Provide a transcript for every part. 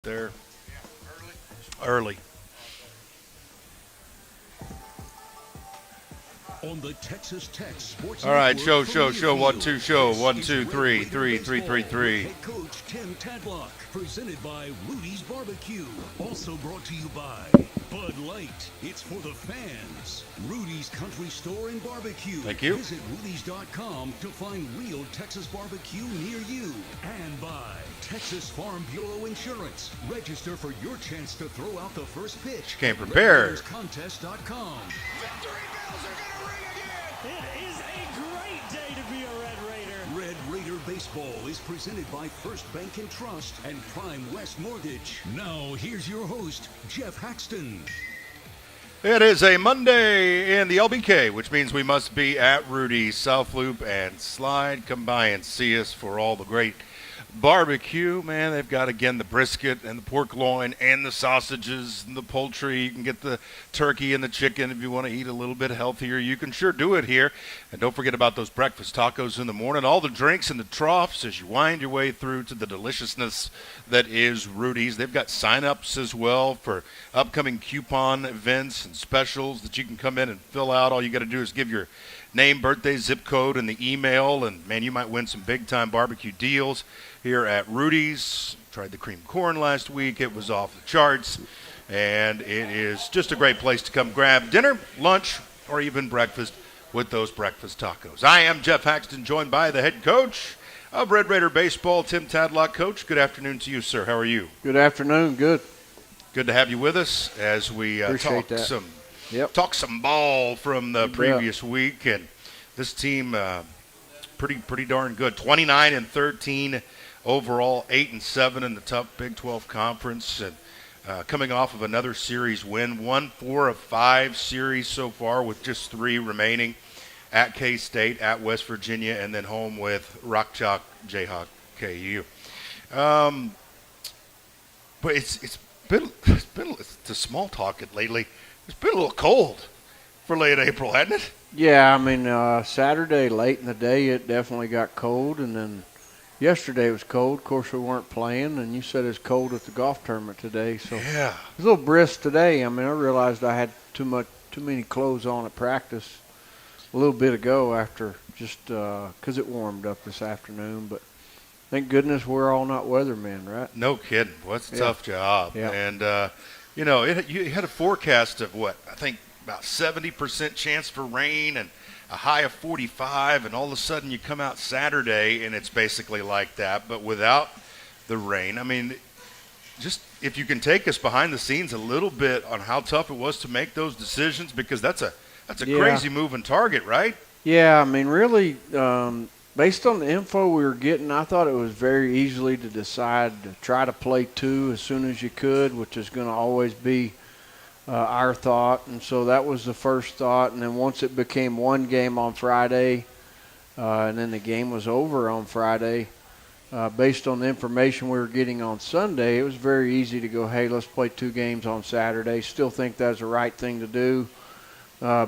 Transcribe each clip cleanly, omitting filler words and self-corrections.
There early. On the Texas Tech Sports All right, Network show. from 1, 2, show. This 1, is 2, Red 3, Raider 3, 3, 3, Baseball 3. with Head Coach Tim Tadlock, presented by Rudy's Barbecue. Also brought to you by Bud Light. It's for the fans. Rudy's Country Store and Barbecue. Thank you. Visit Rudy's.com to find real Texas barbecue near you. And by Texas Farm Bureau Insurance. Register for your chance to throw out the first pitch. Came prepared. RedRaidersContest.com. Victory bells are going to ring again. It is a great day to be a Red Raider. Red Raider Baseball is presented by First Bank and Trust and Prime West Mortgage. Now, here's your host, Jeff Haxton. It is a Monday in the LBK, which means we must be at Rudy's South Loop and Slide. Come by and see us for all the great barbecue. Man, they've got, again, the brisket and the pork loin and the sausages and the poultry. You can get the turkey and the chicken if you want to eat a little bit healthier. You can sure do it here. And don't forget about those breakfast tacos in the morning, all the drinks in the troughs as you wind your way through to the deliciousness that is Rudy's. They've got sign-ups as well for upcoming coupon events and specials that you can come in and fill out. All you got to do is give your name, birthday, zip code, and the email, and, man, you might win some big-time barbecue deals here at Rudy's. Tried the cream corn last week. It was off the charts, and it is just a great place to come grab dinner, lunch, or even breakfast with those breakfast tacos. I am Jeff Haxton, joined by the head coach of Red Raider Baseball, Tim Tadlock. Coach, good afternoon to you, sir. How are you? Good afternoon. Good. Good to have you with us as we Appreciate talk that. talk some ball from the You bet. previous week, and this team pretty darn good. 29-13 overall, 8-7 in the tough Big 12 conference, and coming off of another series win, won 4 of 5 series so far with just 3 remaining at K-State, at West Virginia, and then home with Rock Chalk Jayhawk KU. But it's been to small talk it lately. It's been a little cold for late April, hasn't it? Yeah, I mean, Saturday late in the day it definitely got cold, and then yesterday it was cold. Of course, we weren't playing, and you said it's cold at the golf tournament today. So Yeah. it was a little brisk today. I mean, I realized I had too many clothes on at practice a little bit ago after just because it warmed up this afternoon. But thank goodness we're all not weathermen, right? No kidding. What's a Yeah. tough job. Yeah. And, you had a forecast of I think about 70% chance for rain and a high of 45, and all of a sudden you come out Saturday and it's basically like that, but without the rain. I mean, just if you can take us behind the scenes a little bit on how tough it was to make those decisions, because that's a Yeah. crazy moving target, right? Yeah, I mean, really, based on the info we were getting, I thought it was very easily to decide to try to play 2 as soon as you could, which is going to always be our thought. And so that was the first thought. And then once it became 1 game on Friday, and then the game was over on Friday, based on the information we were getting on Sunday, it was very easy to go, hey, let's play 2 games on Saturday. Still think that's the right thing to do.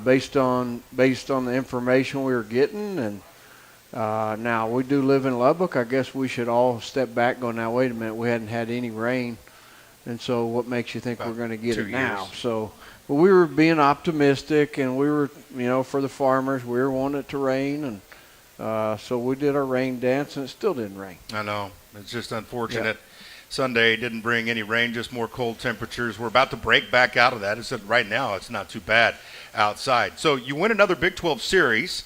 Based on the information we were getting, and now we do live in Lubbock. I guess we should all step back and go, now wait a minute, we hadn't had any rain, and so what makes you think About we're going to get 2 it now? years. So, but we were being optimistic, and we were, for the farmers, we were wanting it to rain, and so we did our rain dance, and it still didn't rain. I know. It's just unfortunate. Sunday didn't bring any rain, just more cold temperatures. We're about to break back out of that. It's that right now it's not too bad outside. So you win another Big 12 series.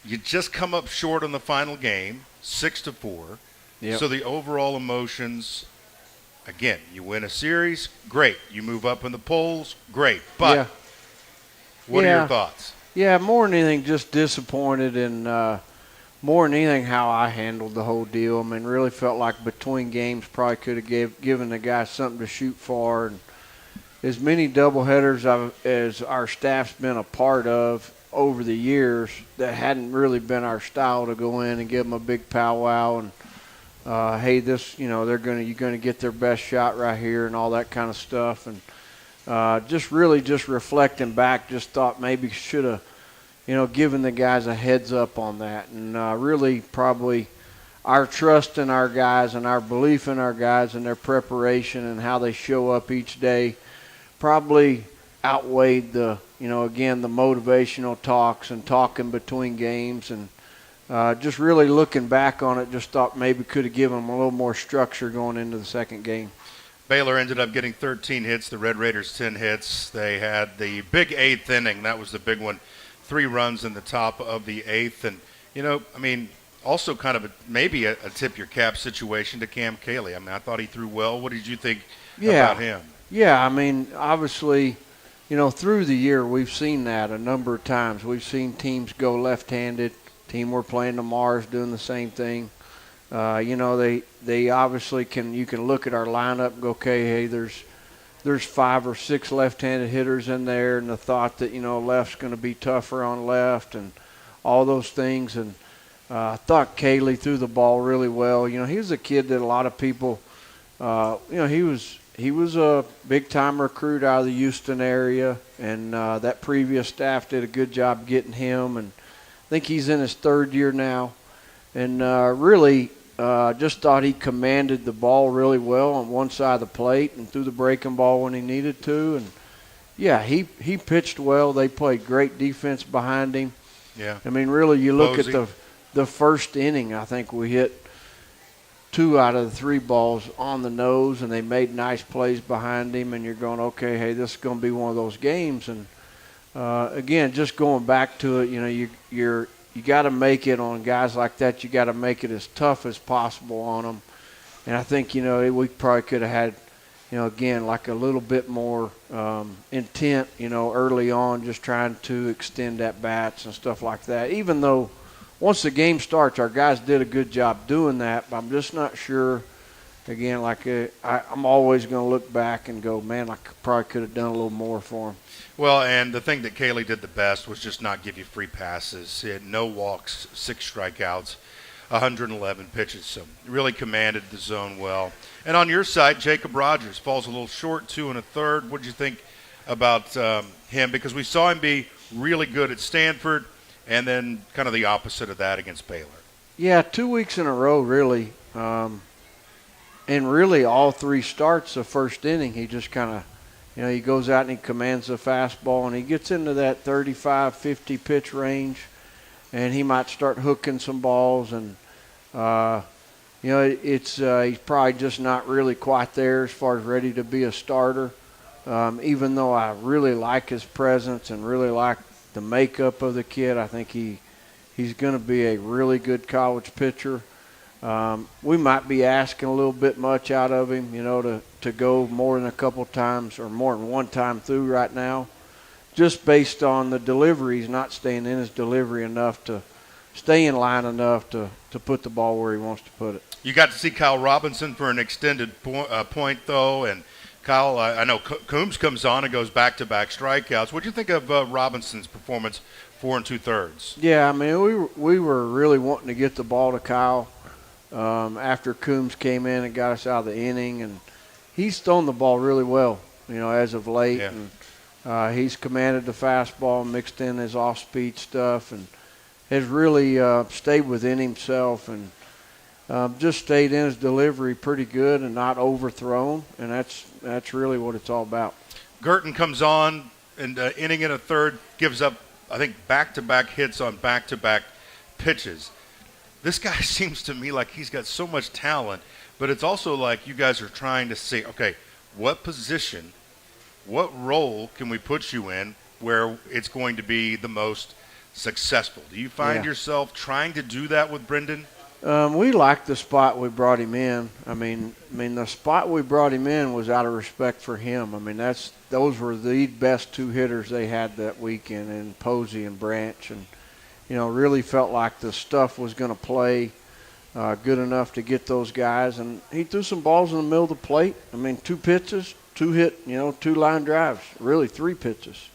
You just come up short on the final game, 6-4. Yep. So the overall emotions, again, you win a series, great. You move up in the polls, great. But Yeah. what are Yeah. your thoughts? Yeah, more than anything, just disappointed, and more than anything, how I handled the whole deal. I mean, really felt like between games probably could have given the guys something to shoot for. And as many doubleheaders as our staff's been a part of over the years, that hadn't really been our style to go in and give them a big powwow and hey, this, you're gonna get their best shot right here and all that kind of stuff. And just reflecting back, just thought maybe should have, giving the guys a heads up on that. And really probably our trust in our guys and our belief in our guys and their preparation and how they show up each day probably outweighed the, again, the motivational talks and talking between games. And just really looking back on it, just thought maybe could have given them a little more structure going into the second game. Baylor ended up getting 13 hits, the Red Raiders 10 hits. They had the big eighth inning. That was the big one. 3 runs in the top of the eighth. And, also kind of maybe a tip your cap situation to Cam Cayley. I thought he threw well. What did you think about him? Yeah, obviously, through the year we've seen that a number of times. We've seen teams go left-handed. Team we're playing tomorrow is doing the same thing. They obviously you can look at our lineup and go, okay, hey, there's 5 or 6 left-handed hitters in there, and the thought that, left's going to be tougher on left and all those things. And I thought Cayley threw the ball really well. He was a kid that a lot of people, he was a big-time recruit out of the Houston area, and that previous staff did a good job getting him. And I think he's in his 3rd year now. And really just thought he commanded the ball really well on one side of the plate and threw the breaking ball when he needed to. And, yeah, he pitched well. They played great defense behind him. Yeah. Really, you look Posey. at the first inning, I think we hit 2 out of the 3 balls on the nose, and they made nice plays behind him. And you're going, okay, hey, this is going to be one of those games. And, again, just going back to it, you got to make it on guys like that. You got to make it as tough as possible on them. And I think, we probably could have had, again, like a little bit more intent, early on, just trying to extend at bats and stuff like that. Even though once the game starts, our guys did a good job doing that, but I'm just not sure. Again, I'm always going to look back and go, man, I probably could have done a little more for him. Well, and the thing that Cayley did the best was just not give you free passes. He had no walks, 6 strikeouts, 111 pitches. So really commanded the zone well. And on your side, Jacob Rogers falls a little short, 2 1/3. What did you think about him? Because we saw him be really good at Stanford and then kind of the opposite of that against Baylor. Yeah, 2 weeks in a row, really. And really all 3 starts the first inning, he just kind of, he goes out and he commands the fastball, and he gets into that 35, 50 pitch range, and he might start hooking some balls. And, he's probably just not really quite there as far as ready to be a starter, even though I really like his presence and really like the makeup of the kid. I think he's going to be a really good college pitcher. We might be asking a little bit much out of him, to go more than a couple times or more than one time through right now, just based on the delivery. He's not staying in his delivery enough to stay in line enough to put the ball where he wants to put it. You got to see Kyle Robinson for an extended point, though, and Kyle, I know Coombs comes on and goes back-to-back strikeouts. What do you think of Robinson's performance 4 2/3? Yeah, we were really wanting to get the ball to Kyle after Coombs came in and got us out of the inning, and he's thrown the ball really well, as of late. Yeah. And he's commanded the fastball, mixed in his off-speed stuff, and has really stayed within himself and just stayed in his delivery pretty good and not overthrown, and that's really what it's all about. Girton comes on and inning in a third, gives up, I think, back-to-back hits on back-to-back pitches. This guy seems to me like he's got so much talent, but it's also like you guys are trying to say, okay, what position, what role can we put you in where it's going to be the most successful? Do you find yourself trying to do that with Brendan? We liked the spot we brought him in. The spot we brought him in was out of respect for him. Those were the best 2 hitters they had that weekend, in Posey and Branch, and really felt like the stuff was going to play good enough to get those guys. And he threw some balls in the middle of the plate. 2 pitches, 2 hit, 2 line drives, really 3 pitches.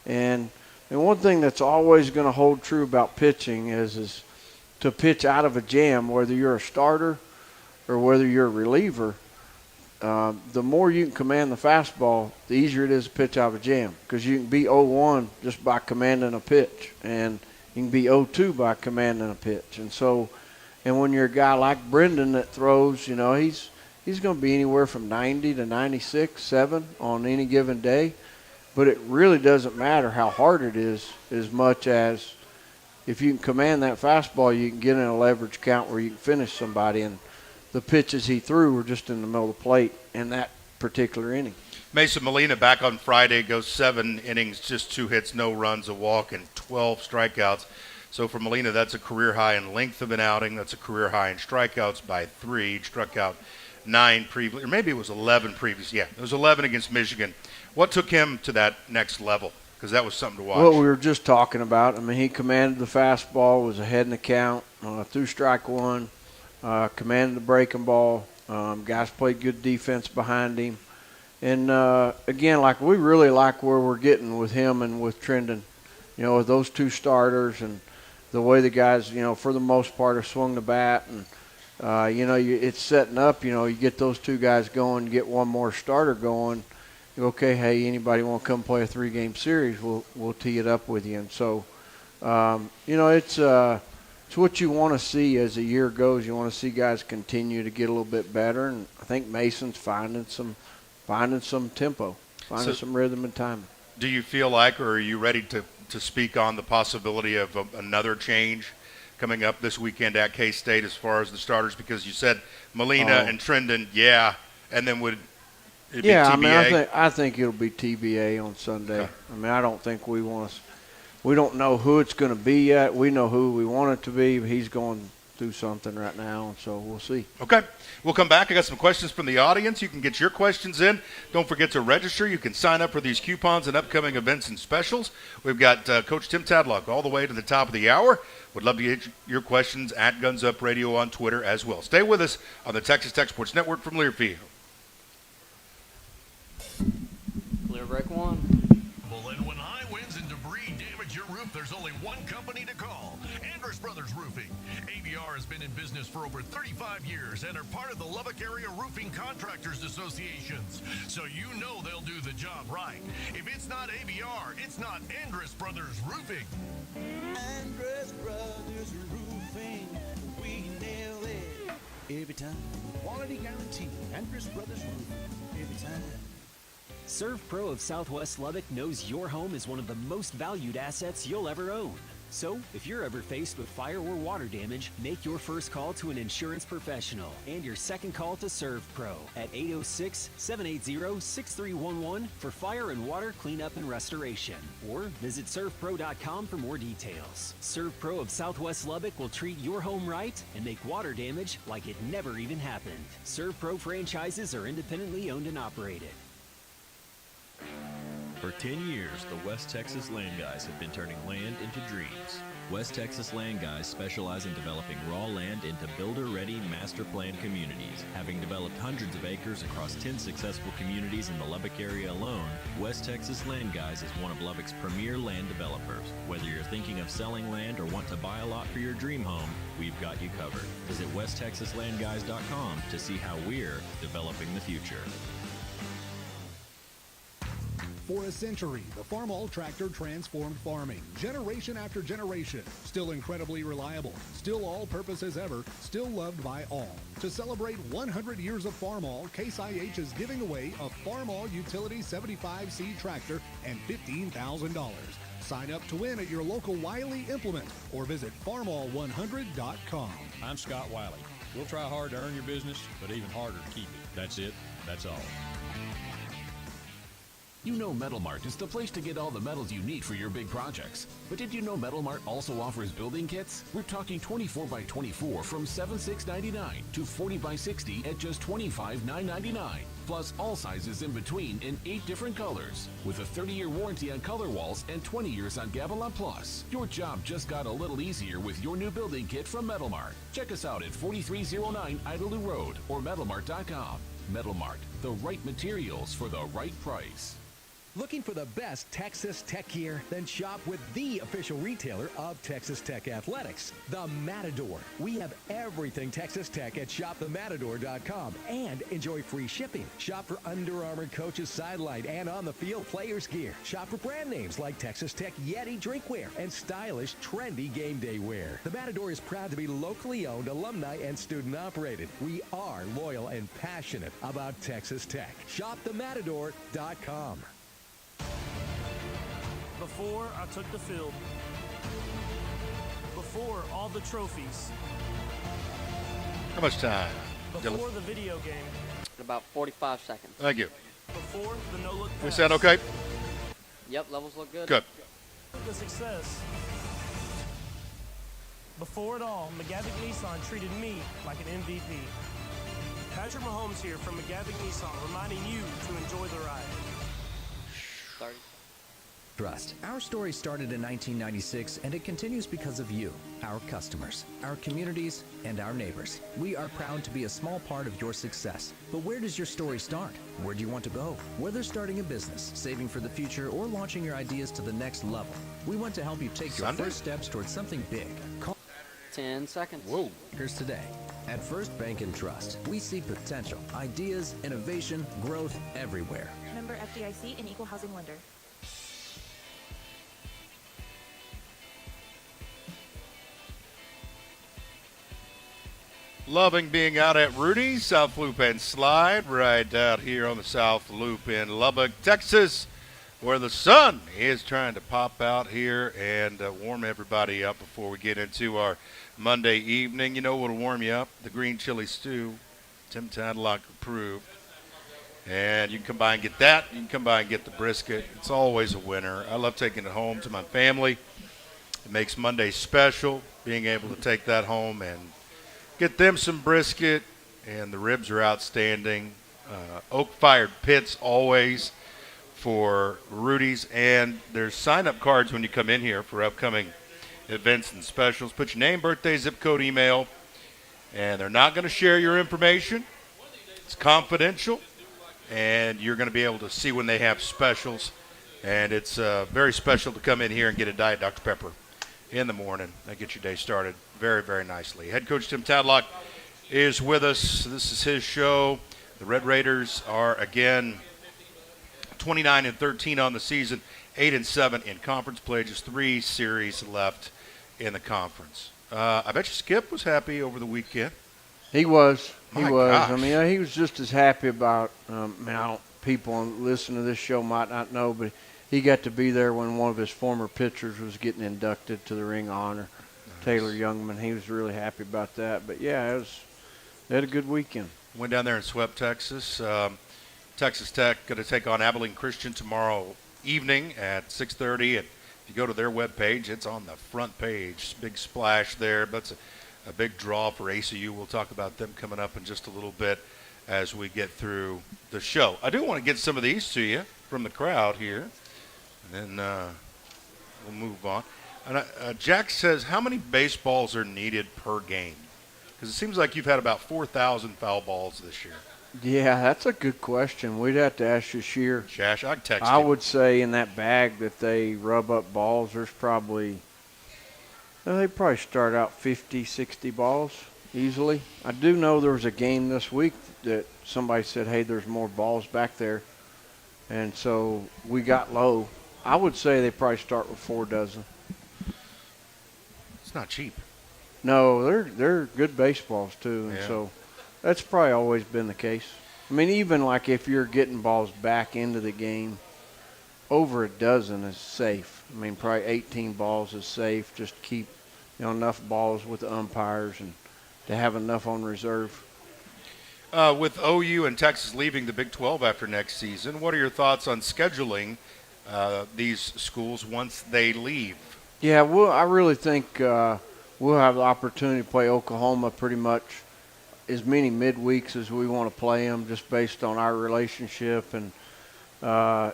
And one thing that's always going to hold true about pitching is to pitch out of a jam, whether you're a starter or whether you're a reliever. The more you can command the fastball, the easier it is to pitch out of a jam, because you can be 0-1 just by commanding a pitch, and you can be 0-2 by commanding a pitch. And so, And when you're a guy like Brendan that throws, he's going to be anywhere from 90 to 96, 7 on any given day. But it really doesn't matter how hard it is as much as if you can command that fastball, you can get in a leverage count where you can finish somebody. And the pitches he threw were just in the middle of the plate in that particular inning. Mason Molina back on Friday goes 7 innings, just 2 hits, no runs, a walk, and 12 strikeouts. So for Molina, that's a career high in length of an outing. That's a career high in strikeouts by 3. He struck out 9 previously, or maybe it was 11 previous. Yeah, it was 11 against Michigan. What took him to that next level? Because that was something to watch. What we were just talking about. I mean, he commanded the fastball, was ahead in the count, threw strike 1, commanded the breaking ball. Guys played good defense behind him. And, again, we really like where we're getting with him and with Trendon, with those 2 starters and the way the guys, for the most part have swung the bat. And, it's setting up, you get those 2 guys going, get one more starter going. Okay, hey, anybody want to come play a 3-game series, we'll tee it up with you. And so, it's what you want to see as the year goes. You want to see guys continue to get a little bit better. And I think Mason's finding some tempo, finding some rhythm and timing. Do you feel like, or are you ready to speak on the possibility of another change coming up this weekend at K-State as far as the starters? Because you said Molina and Trendon, and then would it be TBA? I mean, I think it'll be TBA on Sunday. Okay. I mean, I don't think we don't know who it's going to be yet. We know who we want it to be, but he's going through something right now, and so we'll see. Okay. We'll come back. I got some questions from the audience. You can get your questions in. Don't forget to register. You can sign up for these coupons and upcoming events and specials. We've got Coach Tim Tadlock all the way to the top of the hour. Would love to get your questions at Guns Up Radio on Twitter as well. Stay with us on the Texas Tech Sports Network from Learfield. Clear break 1. Well, and when high winds and debris damage your roof, there's only one company to call. Andrus Brothers Roofing. ABR has been in business for over 35 years and are part of the Lubbock Area Roofing Contractors Associations. So you know they'll do the job right. If it's not ABR, it's not Andrus Brothers Roofing. Andrus Brothers Roofing, we nail it every time. Quality guarantee. Andrus Brothers Roofing, every time. Serve Pro of Southwest Lubbock knows your home is one of the most valued assets you'll ever own. So, if you're ever faced with fire or water damage, make your first call to an insurance professional and your second call to Serve Pro at 806-780-6311 for fire and water cleanup and restoration. Or visit servepro.com for more details. Serve Pro of Southwest Lubbock will treat your home right and make water damage like it never even happened. Serve Pro franchises are independently owned and operated. For 10 years, the West Texas Land Guys have been turning land into dreams. West Texas Land Guys specialize in developing raw land into builder-ready master plan communities. Having developed hundreds of acres across 10 successful communities in the Lubbock area alone, West Texas Land Guys is one of Lubbock's premier land developers. Whether you're thinking of selling land or want to buy a lot for your dream home, we've got you covered. Visit westtexaslandguys.com to see how we're developing the future. For a century, the Farmall tractor transformed farming, generation after generation. Still incredibly reliable, still all-purpose as ever, still loved by all. To celebrate 100 years of Farmall, Case IH is giving away a Farmall Utility 75C tractor and $15,000. Sign up to win at your local Wiley Implement or visit farmall100.com. I'm Scott Wiley. We'll try hard to earn your business, but even harder to keep it. That's it. That's all. You know Metal Mart is the place to get all the metals you need for your big projects. But did you know Metal Mart also offers building kits? We're talking 24 by 24 from $76.99 to 40 by 60 at just $25,999. Plus all sizes in between in 8 different colors. With a 30-year warranty on color walls and 20 years on Gavilan Plus. Your job just got a little easier with your new building kit from Metal Mart. Check us out at 4309 Idlew Road or metalmart.com. Metal Mart, the right materials for the right price. Looking for the best Texas Tech gear? Then shop with the official retailer of Texas Tech Athletics, the Matador. We have everything Texas Tech at shopthematador.com and enjoy free shipping. Shop for Under Armour coaches sideline and on the field players gear. Shop for brand names like Texas Tech Yeti drinkware and stylish, trendy game day wear. The Matador is proud to be locally owned, alumni, and student operated. We are loyal and passionate about Texas Tech. ShopTheMatador.com. Before I took the field. Before all the trophies. How much time? Before the video game. About 45 seconds. Thank you. Before the no-look pass. We sound okay? Yep, levels look good. Good. The success. Before it all, McGavick Nissan treated me like an MVP. Patrick Mahomes here from McGavick Nissan, reminding you to enjoy the ride. 30. Trust. Our story started in 1996, and it continues because of you, our customers, our communities, and our neighbors. We are proud to be a small part of your success. But where does your story start? Where do you want to go? Whether starting a business, saving for the future, or launching your ideas to the next level, we want to help you take your first steps towards something big. Call 10 seconds. Whoa. Here's today. At First Bank and Trust, we see potential, ideas, innovation, growth everywhere. Member FDIC and equal housing lender. Loving being out at Rudy's, South Loop and Slide, right out here on the South Loop in Lubbock, Texas, where the sun is trying to pop out here and warm everybody up before we get into our Monday evening. You know what'll warm you up? The green chili stew. Tim Tadlock approved. And you can come by and get that. You can come by and get the brisket. It's always a winner. I love taking it home to my family. It makes Monday special, being able to take that home and get them some brisket, and the ribs are outstanding. Oak-fired pits always for Rudy's, and there's sign-up cards when you come in here for upcoming events and specials. Put your name, birthday, zip code, email, and they're not going to share your information. It's confidential, and you're going to be able to see when they have specials, and it's very special to come in here and get a Diet Dr. Pepper in the morning. That gets your day started very, very nicely. Head coach Tim Tadlock is with us. This is his show. The Red Raiders are, again, 29-13 on the season, 8-7 in conference play. Just 3 series left in the conference. I bet you Skip was happy over the weekend. He was. My gosh. I mean, he was just as happy about, people listening to this show might not know, but he got to be there when one of his former pitchers was getting inducted to the Ring of Honor. Nice. Taylor Youngman. He was really happy about that. But, yeah, they had a good weekend. Went down there and swept Texas. Texas Tech going to take on Abilene Christian tomorrow evening at 6:30. And if you go to their webpage, it's on the front page. Big splash there. That's a big draw for ACU. We'll talk about them coming up in just a little bit as we get through the show. I do want to get some of these to you from the crowd here. And then we'll move on. And Jack says, how many baseballs are needed per game? Because it seems like you've had about 4,000 foul balls this year. Yeah, that's a good question. We'd have to ask Shashir. Shash, I'd text him. I would say in that bag that they rub up balls, there's probably they probably start out 50, 60 balls easily. I do know there was a game this week that somebody said, hey, there's more balls back there. And so we got low. I would say they probably start with 4 dozen. It's not cheap. No, they're good baseballs too, and so that's probably always been the case. I mean, even like if you're getting balls back into the game, over a dozen is safe. I mean, probably 18 balls is safe. Just keep enough balls with the umpires and to have enough on reserve. With OU and Texas leaving the Big 12 after next season, what are your thoughts on scheduling these schools once they leave? Yeah, I really think we'll have the opportunity to play Oklahoma pretty much as many midweeks as we want to play them, just based on our relationship. And, the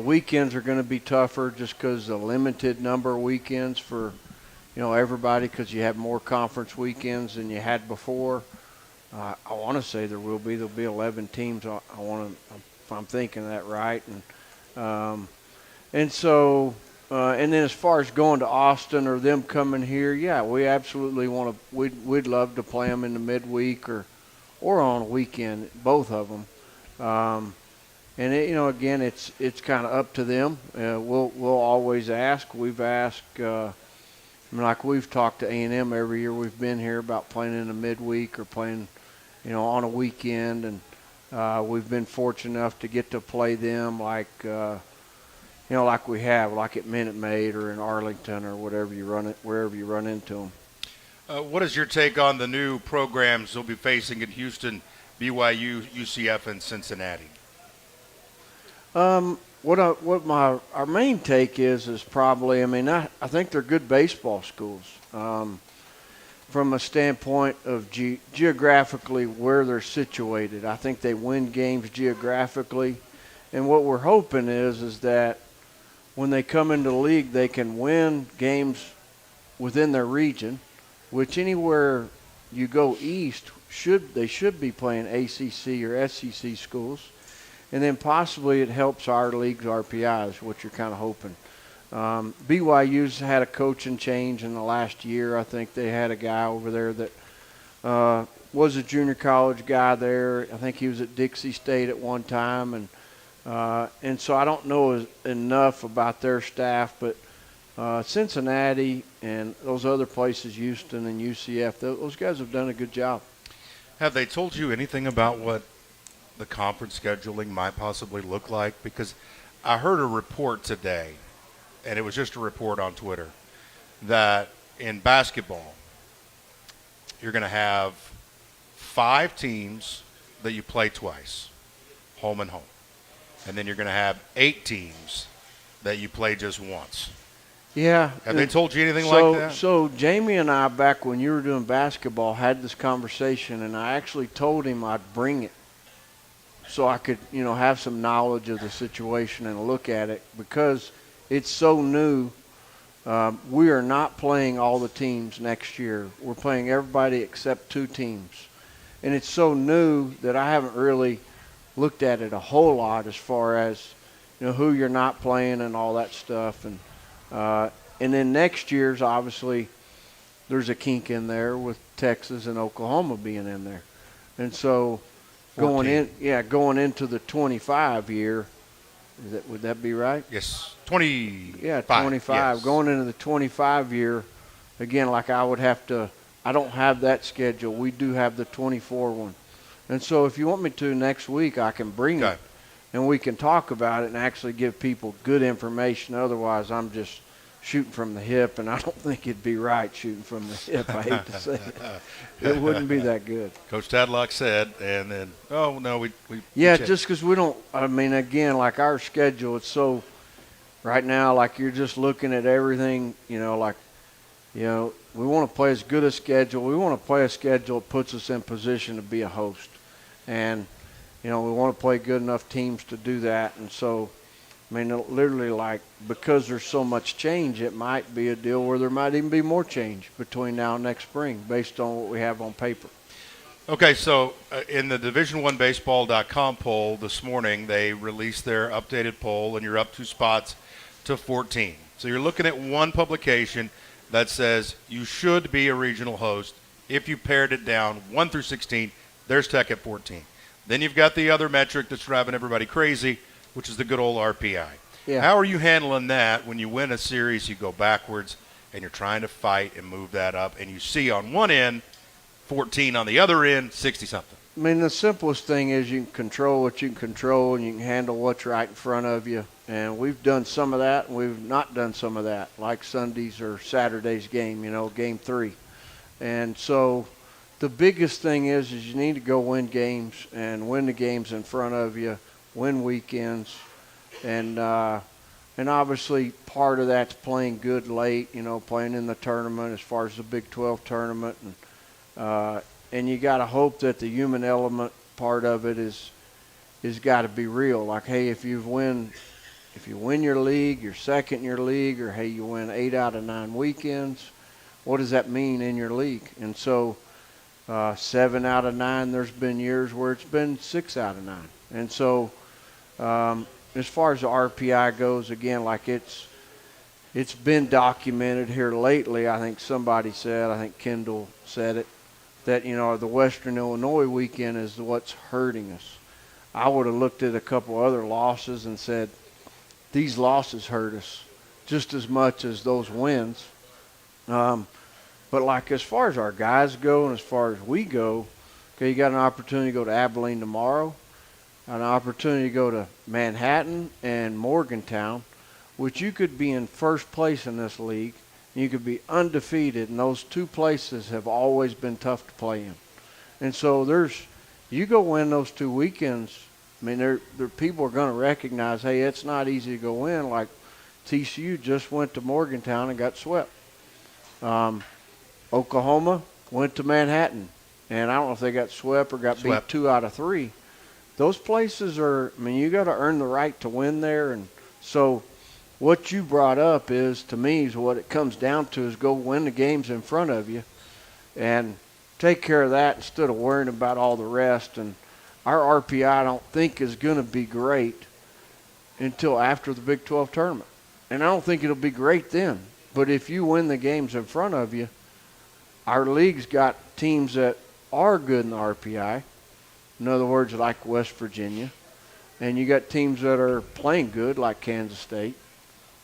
weekends are going to be tougher just because the limited number of weekends for, everybody, because you have more conference weekends than you had before. I want to say there'll be 11 teams. If I'm thinking that right. And And so, and then as far as going to Austin or them coming here, yeah, we absolutely want to. We'd love to play them in the midweek or on a weekend, both of them. And again, it's kind of up to them. We'll always ask. We've asked. Like we've talked to A&M every year we've been here about playing in the midweek or playing, on a weekend, and we've been fortunate enough to get to play them like we have, like at Minute Maid or in Arlington or wherever you run into them. What is your take on the new programs they'll be facing in Houston, BYU, UCF, and Cincinnati? Our main take is probably, I think they're good baseball schools. From a standpoint of geographically where they're situated, I think they win games geographically. And what we're hoping is that when they come into the league, they can win games within their region, which anywhere you go east, they should be playing ACC or SEC schools. And then possibly it helps our league's RPIs, which you're kind of hoping. BYU's had a coaching change in the last year. I think they had a guy over there that was a junior college guy there. I think he was at Dixie State at one time. And so I don't know enough about their staff, but Cincinnati and those other places, Houston and UCF, those guys have done a good job. Have they told you anything about what the conference scheduling might possibly look like? Because I heard a report today, and it was just a report on Twitter, that in basketball, you're going to have 5 teams that you play twice, home and home. And then you're going to have 8 teams that you play just once. Yeah. Have they told you anything like that? So Jamie and I, back when you were doing basketball, had this conversation, and I actually told him I'd bring it so I could, have some knowledge of the situation and look at it, because it's so new. We are not playing all the teams next year. We're playing everybody except 2 teams. And it's so new that I haven't really looked at it a whole lot as far as, who you're not playing and all that stuff. And then next year's, obviously, there's a kink in there with Texas and Oklahoma being in there. And so going into the 25 year, would that be right? Yes, 25. Yeah, 25. Yes. Going into the 25 year, again, like I don't have that schedule. We do have the 24 one. And so if you want me to next week, I can bring it, and we can talk about it and actually give people good information. Otherwise, I'm just shooting from the hip, and I don't think it'd be right shooting from the hip. I hate to say it. It wouldn't be that good. Coach Tadlock said, and then, we just because we don't, again, like our schedule, it's so, right now, like you're just looking at everything, we want to play as good a schedule. We want to play a schedule that puts us in position to be a host. And, we want to play good enough teams to do that. And so, literally, because there's so much change, it might be a deal where there might even be more change between now and next spring based on what we have on paper. Okay, so in the Division1Baseball.com poll this morning, they released their updated poll, and you're up 2 spots to 14. So you're looking at one publication that says you should be a regional host. If you pared it down 1 through 16, there's Tech at 14. Then you've got the other metric that's driving everybody crazy, which is the good old RPI. Yeah. How are you handling that when you win a series, you go backwards, and you're trying to fight and move that up, and you see on one end 14, on the other end 60-something? The simplest thing is you can control what you can control, and you can handle what's right in front of you. And we've done some of that, and we've not done some of that, like Sunday's or Saturday's game, game 3. And so the biggest thing is you need to go win games and win the games in front of you, win weekends. And obviously part of that's playing good late, playing in the tournament as far as the Big 12 tournament. And you got to hope that the human element part of it is got to be real. Like, hey, if you win your league, you're second in your league, or hey, you win 8 out of 9 weekends, what does that mean in your league? And so 7 out of 9, there's been years where it's been 6 out of 9. And so as far as the RPI goes, again, like it's been documented here lately. I think somebody said, I think Kendall said it, that, the Western Illinois weekend is what's hurting us. I would have looked at a couple other losses and said, these losses hurt us just as much as those wins. But like as far as our guys go and as far as we go, okay, you got an opportunity to go to Abilene tomorrow, an opportunity to go to Manhattan and Morgantown, which you could be in first place in this league. You could be undefeated, and those two places have always been tough to play in. And so you go win those 2 weekends, I mean, there people are going to recognize, hey, it's not easy to go in. Like TCU just went to Morgantown and got swept. Oklahoma went to Manhattan, and I don't know if they got swept or got beat 2 out of 3. Those places you got to earn the right to win there. And so what you brought up is, to me, is what it comes down to is go win the games in front of you and take care of that instead of worrying about all the rest. And our RPI, I don't think, is going to be great until after the Big 12 tournament. And I don't think it'll be great then. But if you win the games in front of you, our league's got teams that are good in the RPI. In other words, like West Virginia. And you got teams that are playing good, like Kansas State,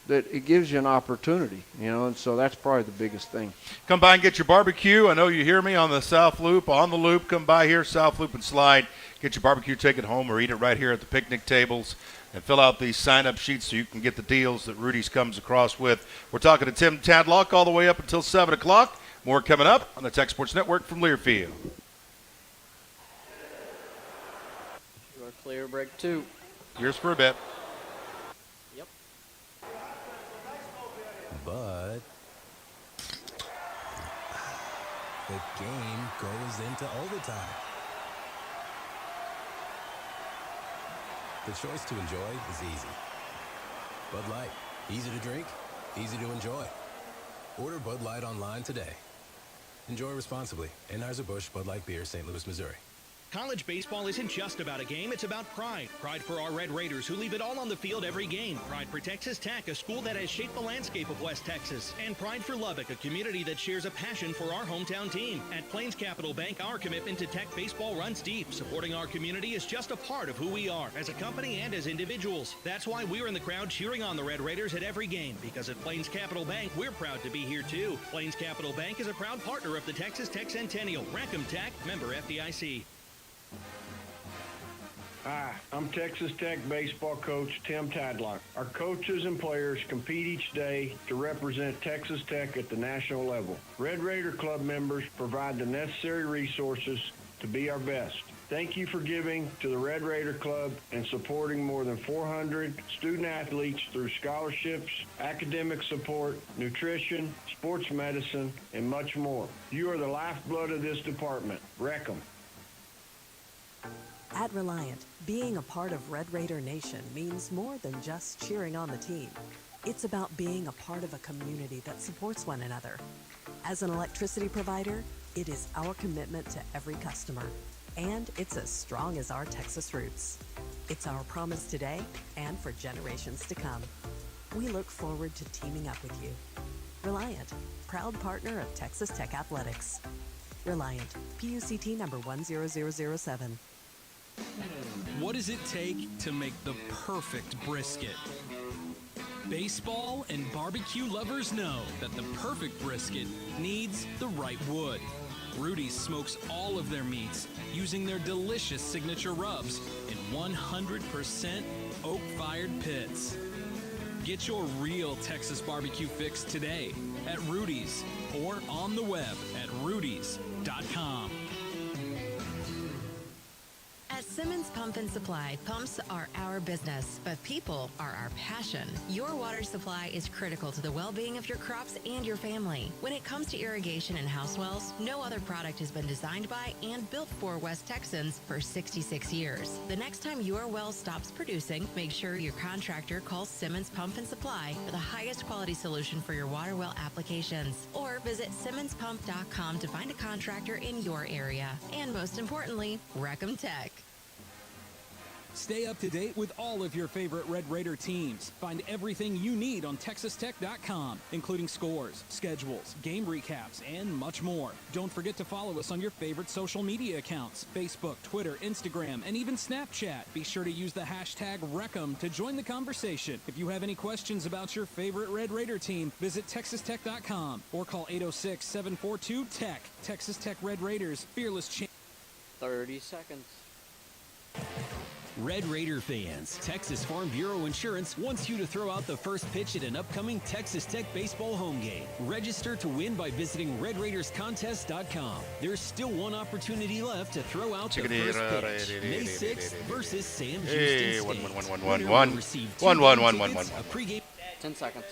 that it gives you an opportunity, and so that's probably the biggest thing. Come by and get your barbecue. I know you hear me on the South Loop, on the Loop. Come by here, South Loop and Slide. Get your barbecue, take it home, or eat it right here at the picnic tables. And fill out these sign-up sheets so you can get the deals that Rudy's comes across with. We're talking to Tim Tadlock all the way up until 7 o'clock. More coming up on the Tech Sports Network from Learfield. You're clear, break 2. Here's for a bit. Yep. But the game goes into overtime. The choice to enjoy is easy. Bud Light, easy to drink, easy to enjoy. Order Bud Light online today. Enjoy responsibly. Anheuser-Busch Bud Light Beer, St. Louis, Missouri. College baseball isn't just about a game, it's about pride. Pride for our Red Raiders, who leave it all on the field every game. Pride for Texas Tech, a school that has shaped the landscape of West Texas. And pride for Lubbock, a community that shares a passion for our hometown team. At Plains Capital Bank, our commitment to Tech baseball runs deep. Supporting our community is just a part of who we are, as a company and as individuals. That's why we're in the crowd cheering on the Red Raiders at every game, because at Plains Capital Bank, we're proud to be here too. Plains Capital Bank is a proud partner of the Texas Tech Centennial. Rackham Tech, member FDIC. Hi, I'm Texas Tech baseball coach Tim Tadlock. Our coaches and players compete each day to represent Texas Tech at the national level. Red Raider Club members provide the necessary resources to be our best. Thank you for giving to the Red Raider Club and supporting more than 400 student athletes through scholarships, academic support, nutrition, sports medicine, and much more. You are the lifeblood of this department. Wreck 'em. At Reliant, being a part of Red Raider Nation means more than just cheering on the team. It's about being a part of a community that supports one another. As an electricity provider, it is our commitment to every customer, and it's as strong as our Texas roots. It's our promise today and for generations to come. We look forward to teaming up with you. Reliant, proud partner of Texas Tech Athletics. Reliant, PUCT number 10007. What does it take to make the perfect brisket? Baseball and barbecue lovers know that the perfect brisket needs the right wood. Rudy's smokes all of their meats using their delicious signature rubs in 100% oak-fired pits. Get your real Texas barbecue fix today at Rudy's or on the web at rudys.com. At Simmons Pump and Supply, pumps are our business, but people are our passion. Your water supply is critical to the well-being of your crops and your family. When it comes to irrigation and house wells, no other product has been designed by and built for West Texans for 66 years. The next time your well stops producing, make sure your contractor calls Simmons Pump and Supply for the highest quality solution for your water well applications. Or visit SimmonsPump.com to find a contractor in your area. And most importantly, Wreck 'em Tech. Stay up to date with all of your favorite Red Raider teams. Find everything you need on TexasTech.com, including scores, schedules, game recaps, and much more. Don't forget to follow us on your favorite social media accounts: Facebook, Twitter, Instagram, and even Snapchat. Be sure to use the hashtag Wreck'em to join the conversation. If you have any questions about your favorite Red Raider team, visit TexasTech.com or call 806-742-TECH. Texas Tech Red Raiders, fearless champions. 30 seconds. Red Raider fans, Texas Farm Bureau Insurance wants you to throw out the first pitch at an upcoming Texas Tech baseball home game. Register to win by visiting RedRaidersContest.com. There's still one opportunity left to throw out the first pitch. May 6th versus Sam Houston State. Winner will receive two tickets, a pregame. 10 seconds.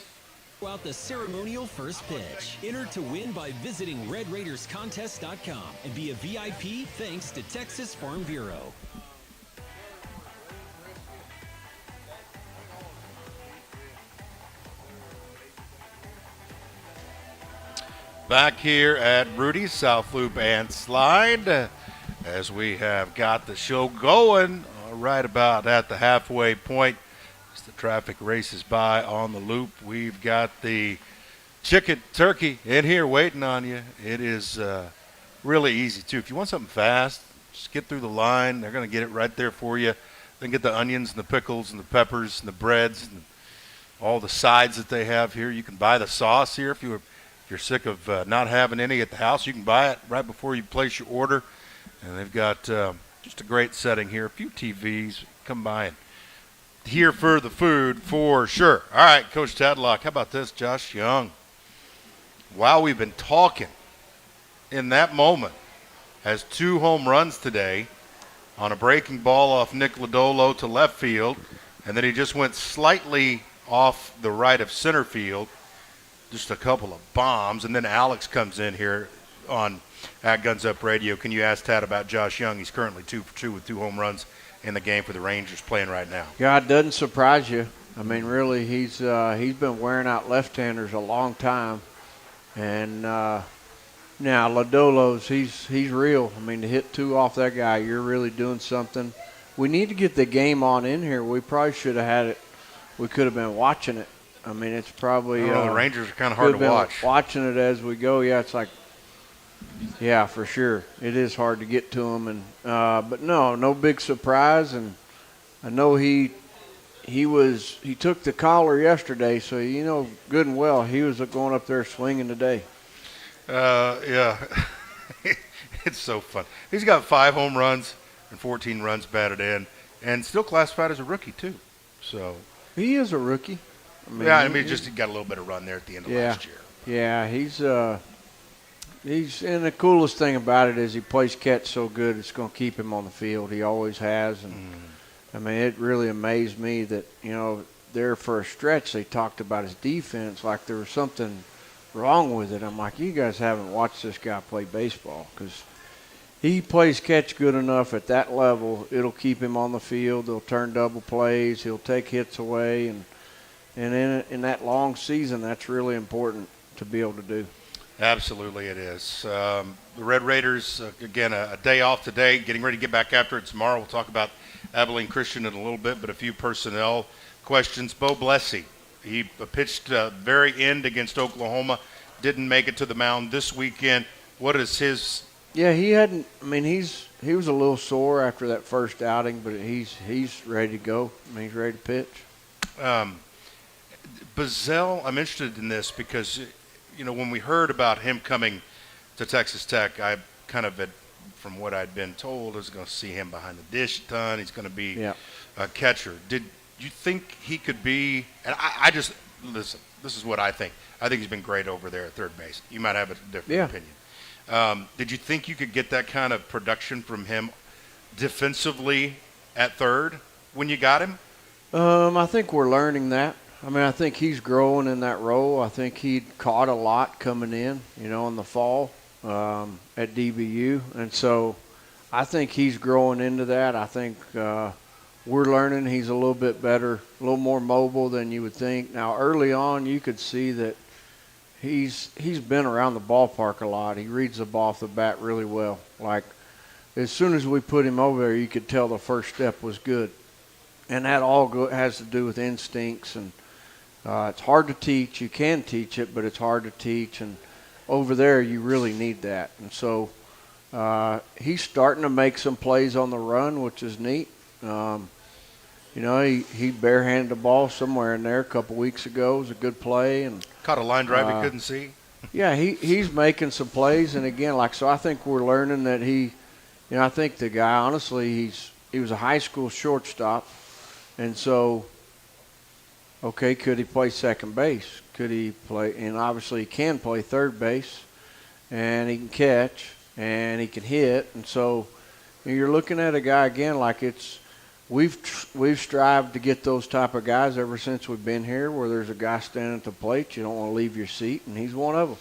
Throw out the ceremonial first pitch. Enter to win by visiting RedRaidersContest.com and be a VIP thanks to Texas Farm Bureau. Back here at Rudy's South Loop and Slide, as we have got the show going right about at the halfway point. As the traffic races by on the loop, we've got the chicken turkey in here waiting on you. It is really easy, too. If you want something fast, just get through the line. They're going to get it right there for you. Then get the onions and the pickles and the peppers and the breads and all the sides that they have here. You can buy the sauce here if you're sick of not having any at the house. You can buy it right before you place your order. And they've got just a great setting here. A few TVs. Come by and here for the food for sure. All right, Coach Tadlock, how about this? Josh Young. While we've been talking, in that moment, has 2 home runs today on a breaking ball off Nick Lodolo to left field. And then he just went slightly off the right of center field. Just a couple of bombs, and then Alex comes in here on at Guns Up Radio. Can you ask Tad about Josh Young? He's currently 2 for 2 with 2 home runs in the game for the Rangers playing right now. God doesn't surprise you. I mean, really, he's been wearing out left-handers a long time, and now Lodolo's he's real. I mean, to hit 2 off that guy, you're really doing something. We need to get the game on in here. We probably should have had it. We could have been watching it. I mean, it's probably the Rangers are kind of hard to watch. Watching it as we go, yeah, it's like, yeah, for sure, it is hard to get to them. And but no big surprise. And I know he took the collar yesterday, so good and well he was going up there swinging today. Yeah, it's so fun. He's got 5 home runs and 14 runs batted in, and still classified as a rookie too. So he is a rookie. He just got a little bit of run there at the end of last year. Yeah, he's and the coolest thing about it is he plays catch so good it's going to keep him on the field. He always has, and I mean it really amazed me that there for a stretch they talked about his defense like there was something wrong with it. I'm like, you guys haven't watched this guy play baseball because he plays catch good enough at that level. It'll keep him on the field. They'll turn double plays. He'll take hits away, and in that long season, that's really important to be able to do. Absolutely it is. The Red Raiders, again, a day off today, getting ready to get back after it tomorrow. We'll talk about Abilene Christian in a little bit, but a few personnel questions. Bo Blessey, he pitched very end against Oklahoma, didn't make it to the mound this weekend. What is his? Yeah, he hadn't. I mean, he was a little sore after that first outing, but he's ready to go. I mean, he's ready to pitch. Bazell, I'm interested in this because, when we heard about him coming to Texas Tech, I kind of had, from what I'd been told, I was going to see him behind the dish a ton. He's going to be a catcher. Did you think he could be – and I just – listen, this is what I think. I think he's been great over there at third base. You might have a different opinion. Did you think you could get that kind of production from him defensively at third when you got him? I think we're learning that. I mean, I think he's growing in that role. I think he'd caught a lot coming in, in the fall at DBU. And so I think he's growing into that. I think we're learning he's a little bit better, a little more mobile than you would think. Now, early on, you could see that he's been around the ballpark a lot. He reads the ball off the bat really well. Like, as soon as we put him over there, you could tell the first step was good. and that all has to do with instincts, and it's hard to teach. You can teach it, but it's hard to teach, and over there you really need that. And so he's starting to make some plays on the run, which is neat. He barehanded the ball somewhere in there a couple weeks ago. It was a good play, and caught a line drive he couldn't see. Yeah, he's making some plays, and again, so I think we're learning that I think the guy, honestly, he was a high school shortstop, and so, okay, could he play second base? Could he play? And obviously, he can play third base, and he can catch, and he can hit, and so you're looking at a guy again like we've strived to get those type of guys ever since we've been here, where there's a guy standing at the plate, you don't want to leave your seat, and he's one of them.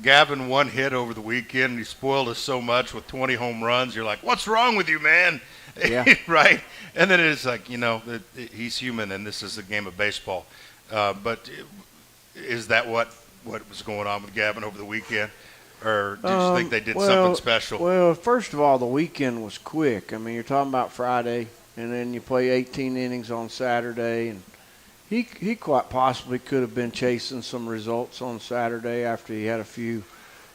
Gavin, one hit over the weekend. He spoiled us so much with 20 home runs. You're like, what's wrong with you, man? Yeah. Right? And then it's like, he's human, and this is a game of baseball. But is that what was going on with Gavin over the weekend? Or do you think they did something special? Well, first of all, the weekend was quick. I mean, you're talking about Friday, and then you play 18 innings on Saturday, and he quite possibly could have been chasing some results on Saturday after he had a few,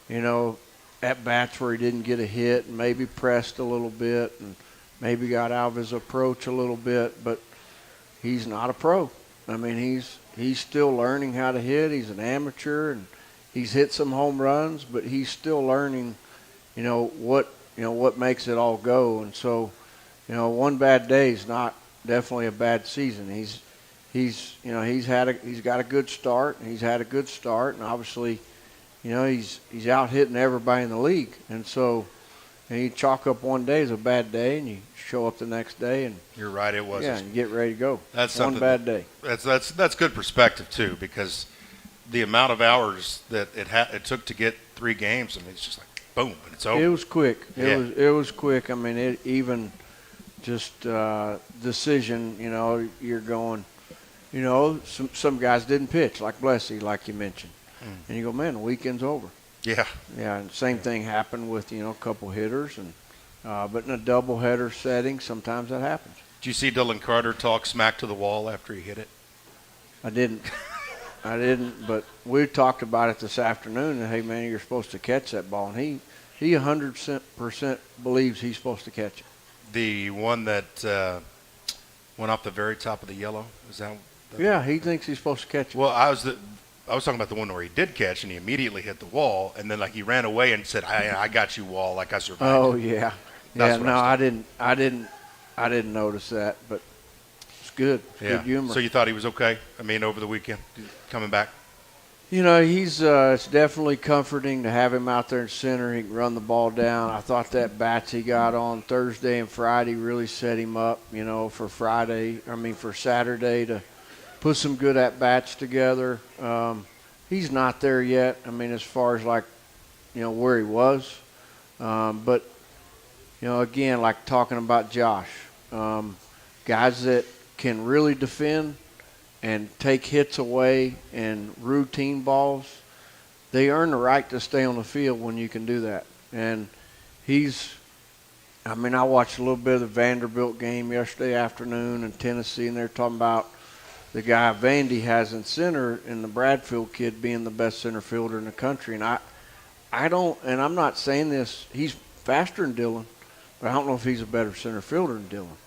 at-bats where he didn't get a hit and maybe pressed a little bit and maybe got out of his approach a little bit, but he's not a pro. I mean, he's still learning how to hit. He's an amateur, and he's hit some home runs, but he's still learning, what makes it all go. And so, one bad day is not definitely a bad season. He's got a good start, and he's had a good start, and obviously, he's out hitting everybody in the league. And so, you chalk up one day as a bad day, and you show up the next day, and you're right, it was. Yeah, and you get ready to go. That's one bad day. That's good perspective too, because the amount of hours that it took to get 3 games, I mean, it's just like boom, and it's over. It was quick. It was quick. I mean, it even just decision. You're going. Some guys didn't pitch, like Blessy, like you mentioned, and you go, man, the weekend's over. Yeah. Yeah, and same thing happened with a couple hitters, and but in a doubleheader setting, sometimes that happens. Did you see Dylan Carter talk smack to the wall after he hit it? I didn't. But we talked about it this afternoon. And hey, man, you're supposed to catch that ball, and he 100% believes he's supposed to catch it. The one that went off the very top of the yellow, is that? Yeah, he thinks he's supposed to catch it. Well, I was talking about the one where he did catch, and he immediately hit the wall, and then he ran away and said, "I got you, wall, I survived." Oh yeah, I didn't notice that, but it's good. Yeah. Good humor. So you thought he was okay? I mean, over the weekend, coming back. He's it's definitely comforting to have him out there in center. He can run the ball down. I thought that bats he got on Thursday and Friday really set him up, for Saturday to put some good at-bats together. He's not there yet, as far as where he was. But, again, like talking about Josh, guys that can really defend and take hits away and routine balls, they earn the right to stay on the field when you can do that. And I watched a little bit of the Vanderbilt game yesterday afternoon in Tennessee, and they're talking about the guy Vandy has in center and the Bradfield kid being the best center fielder in the country. And I'm not saying this, he's faster than Dylan, but I don't know if he's a better center fielder than Dylan.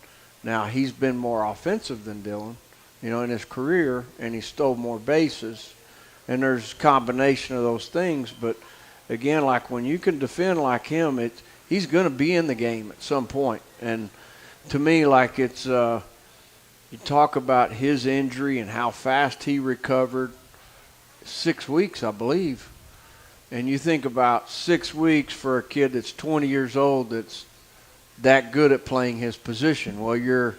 Now, he's been more offensive than Dylan, in his career, and he stole more bases. And there's a combination of those things. But, again, when you can defend like him, he's going to be in the game at some point. And to me, it's you talk about his injury and how fast he recovered, 6 weeks, I believe. And you think about 6 weeks for a kid that's 20 years old that's that good at playing his position. Well, you're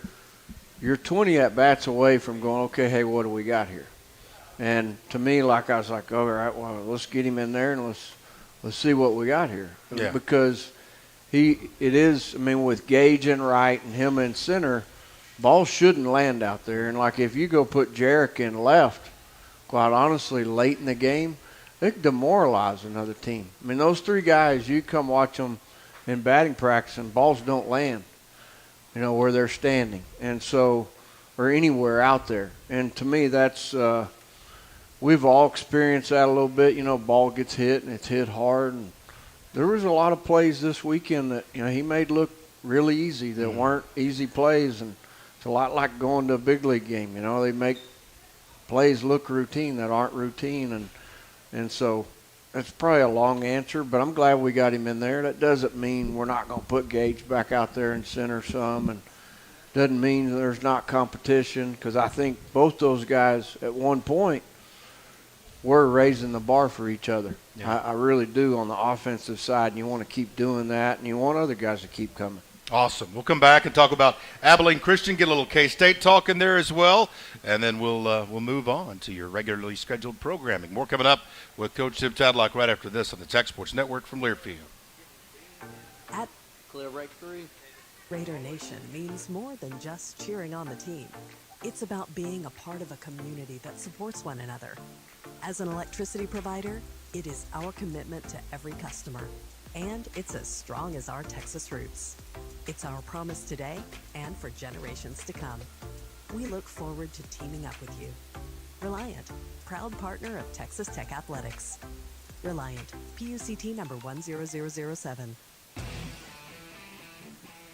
20 at-bats away from going, okay, hey, what do we got here? And to me, I was like, all right, well, let's get him in there and let's see what we got here. Yeah. Because with Gage in right and him in center, balls shouldn't land out there. And if you go put Jarek in left, quite honestly, late in the game, they could demoralize another team. Those 3 guys, you come watch them in batting practice and balls don't land, where they're standing. And so or anywhere out there. And to me, that's we've all experienced that a little bit. You know, ball gets hit and it's hit hard. And there was a lot of plays this weekend that, you know, he made look really easy that weren't easy plays. And it's a lot like going to a big league game. You know, they make plays look routine that aren't routine. And so that's probably a long answer, but I'm glad we got him in there. That doesn't mean we're not going to put Gage back out there and center some, and doesn't mean there's not competition, because I think both those guys at one point were raising the bar for each other. Yeah. I really do on the offensive side, and you want to keep doing that, and you want other guys to keep coming. Awesome. We'll come back and talk about Abilene Christian, get a little K-State talk in there as well, and then we'll move on to your regularly scheduled programming. More coming up with Coach Tim Tadlock right after this on the Tech Sports Network from Learfield. At Clear break 3. Raider Nation means more than just cheering on the team. It's about being a part of a community that supports one another. As an electricity provider, it is our commitment to every customer, and it's as strong as our Texas roots. It's our promise today and for generations to come. We look forward to teaming up with you. Reliant, proud partner of Texas Tech Athletics. Reliant, PUCT number 10007.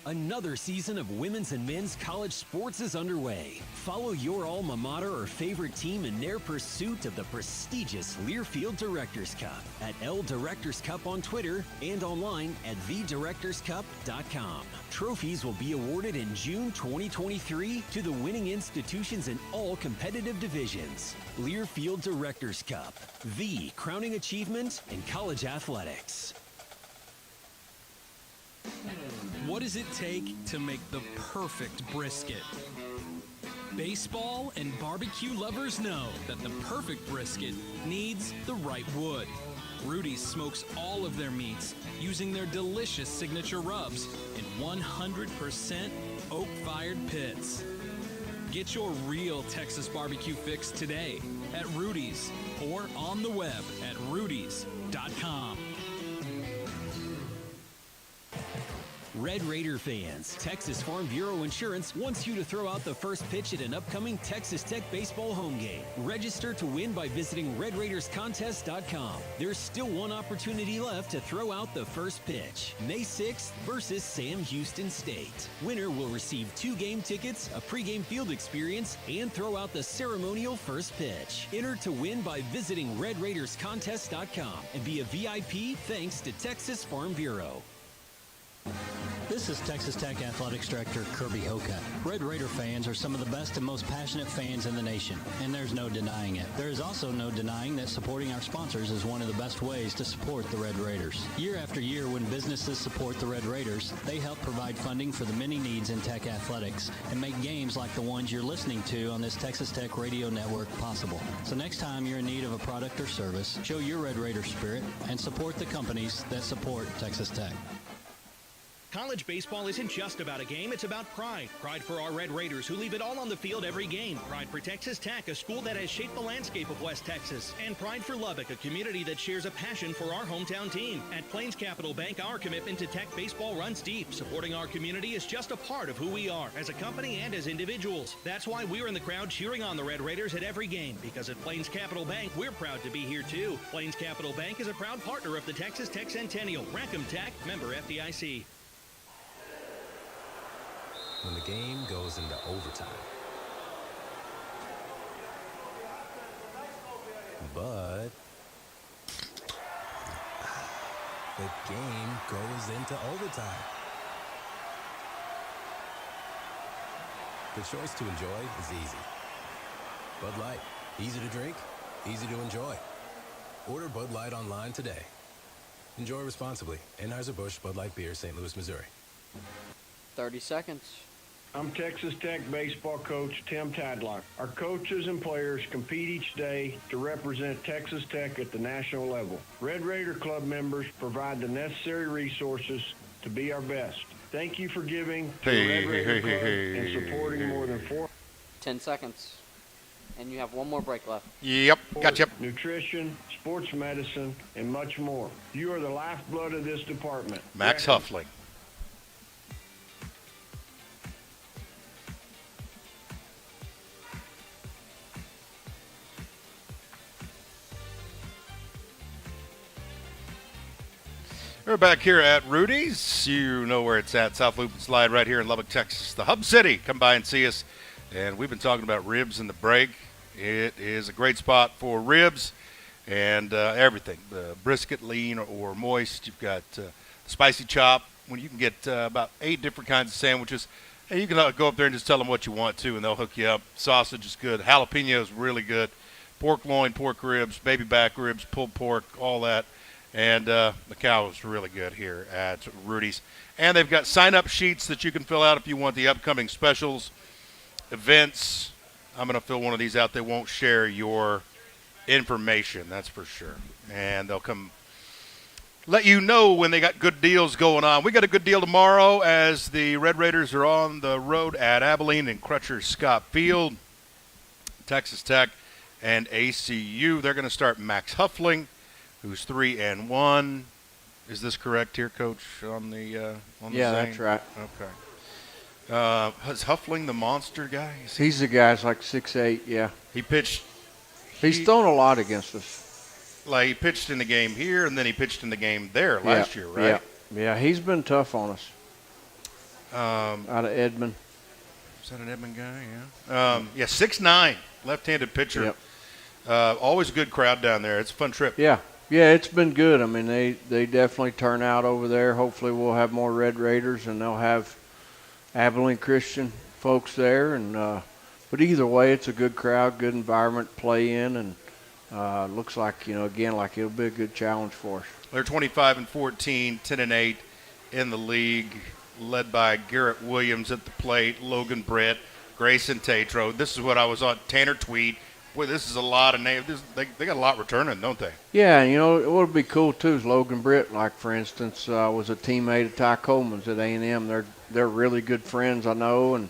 Another season of women's and men's college sports is underway. Follow your alma mater or favorite team in their pursuit of the prestigious Learfield Directors Cup at L Directors Cup on Twitter and online at thedirectorscup.com. Trophies will be awarded in June 2023 to the winning institutions in all competitive divisions. Learfield Directors Cup, the crowning achievement in college athletics. What does it take to make the perfect brisket? Baseball and barbecue lovers know that the perfect brisket needs the right wood. Rudy's smokes all of their meats using their delicious signature rubs in 100% oak-fired pits. Get your real Texas barbecue fix today at Rudy's or on the web at rudys.com. Red Raider fans, Texas Farm Bureau Insurance wants you to throw out the first pitch at an upcoming Texas Tech baseball home game. Register to win by visiting RedRaidersContest.com. There's still one opportunity left to throw out the first pitch. May 6th versus Sam Houston State. Winner will receive 2 game tickets, a pregame field experience, and throw out the ceremonial first pitch. Enter to win by visiting RedRaidersContest.com and be a VIP thanks to Texas Farm Bureau. This is Texas Tech Athletics Director Kirby Hocutt. Red Raider fans are some of the best and most passionate fans in the nation, and there's no denying it. There is also no denying that supporting our sponsors is one of the best ways to support the Red Raiders. Year after year, when businesses support the Red Raiders, they help provide funding for the many needs in Tech athletics and make games like the ones you're listening to on this Texas Tech radio network possible. So next time you're in need of a product or service, show your Red Raider spirit and support the companies that support Texas Tech. College baseball isn't just about a game, it's about pride. Pride for our Red Raiders who leave it all on the field every game. Pride for Texas Tech, a school that has shaped the landscape of West Texas. And pride for Lubbock, a community that shares a passion for our hometown team. At Plains Capital Bank, our commitment to Tech baseball runs deep. Supporting our community is just a part of who we are, as a company and as individuals. That's why we're in the crowd cheering on the Red Raiders at every game, because at Plains Capital Bank, we're proud to be here too. Plains Capital Bank is a proud partner of the Texas Tech Centennial. Rackham Tech, member FDIC. When the game goes into overtime. But the game goes into overtime. The choice to enjoy is easy. Bud Light, easy to drink, easy to enjoy. Order Bud Light online today. Enjoy responsibly. Anheuser-Busch Bud Light Beer, St. Louis, Missouri. 30 seconds. I'm Texas Tech baseball coach Tim Tadlock. Our coaches and players compete each day to represent Texas Tech at the national level. Red Raider Club members provide the necessary resources to be our best. Thank you for giving to the Red Raider Club and supporting more than 10 seconds. And you have one more break left. Yep, gotcha. Nutrition, sports medicine, and much more. You are the lifeblood of this department. Max Huffling. We're back here at Rudy's. You know where it's at. South Loop and Slide right here in Lubbock, Texas. The Hub City. Come by and see us. And we've been talking about ribs in the break. It is a great spot for ribs and everything. The brisket, lean or moist. You've got spicy chop. When you can get about 8 different kinds of sandwiches. And you can go up there and just tell them what you want to, and they'll hook you up. Sausage is good. Jalapeno is really good. Pork loin, pork ribs, baby back ribs, pulled pork, all that. And the cow is really good here at Rudy's. And they've got sign-up sheets that you can fill out if you want the upcoming specials, events. I'm going to fill one of these out. They won't share your information, that's for sure. And they'll come let you know when they got good deals going on. We got a good deal tomorrow as the Red Raiders are on the road at Abilene and Crutcher Scott Field. Texas Tech and ACU. They're going to start Max Huffling, who's 3-1. Is this correct here, Coach? On the yeah, Zane? that's right. Okay. Is Huffling the monster guy? He's the guy's like 6'8". Yeah. He pitched. He's thrown a lot against us. Like he pitched in the game here, and then he pitched in the game there last year, right? Yeah. He's been tough on us. Out of Edmond. Is that an Edmond guy? Yeah. 6'9", left-handed pitcher. Yep. Always a good crowd down there. It's a fun trip. Yeah, it's been good. I mean, they definitely turn out over there. Hopefully we'll have more Red Raiders, and they'll have Abilene Christian folks there. And but either way, it's a good crowd, good environment to play in, and looks like, again, like it'll be a good challenge for us. They're 25-14, 10-8 in the league, led by Garrett Williams at the plate, Logan Britt, Grayson Tatro. This is what I was on. Tanner Tweed. Boy, this is a lot of names. They got a lot returning, don't they? Yeah, and what would be cool too is Logan Britt, like for instance, was a teammate of Ty Coleman's at A&M. They're really good friends, I know, and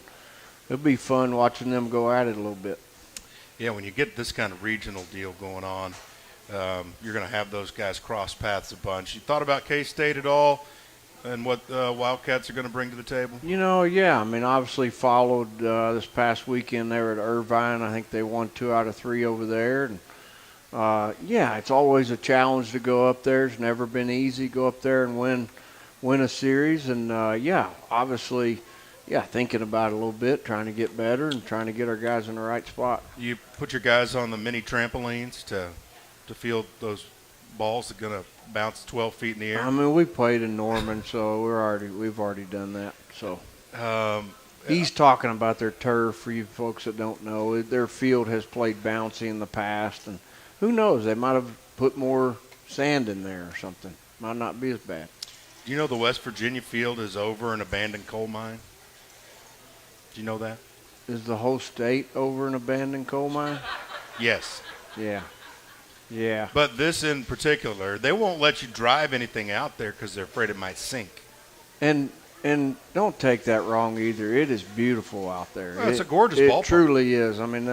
it'll be fun watching them go at it a little bit. Yeah, when you get this kind of regional deal going on, you're going to have those guys cross paths a bunch. You thought about K-State at all and what Wildcats are going to bring to the table? Yeah. I mean, obviously followed this past weekend there at Irvine. I think they won 2 out of 3 over there. And, it's always a challenge to go up there. It's never been easy. Go up there and win a series. And, obviously – thinking about it a little bit, trying to get better and trying to get our guys in the right spot. You put your guys on the mini trampolines to field those balls that are going to bounce 12 feet in the air? I mean, we played in Norman, so we've already done that. So he's talking about their turf for you folks that don't know. Their field has played bouncy in the past, and who knows? They might have put more sand in there or something. Might not be as bad. Do you know the West Virginia field is over an abandoned coal mine? Do you know that? Is the whole state over an abandoned coal mine? Yes. Yeah. But this in particular, they won't let you drive anything out there because they're afraid it might sink. And don't take that wrong either. It is beautiful out there. Well, it's a gorgeous ballpark. It truly is. I mean,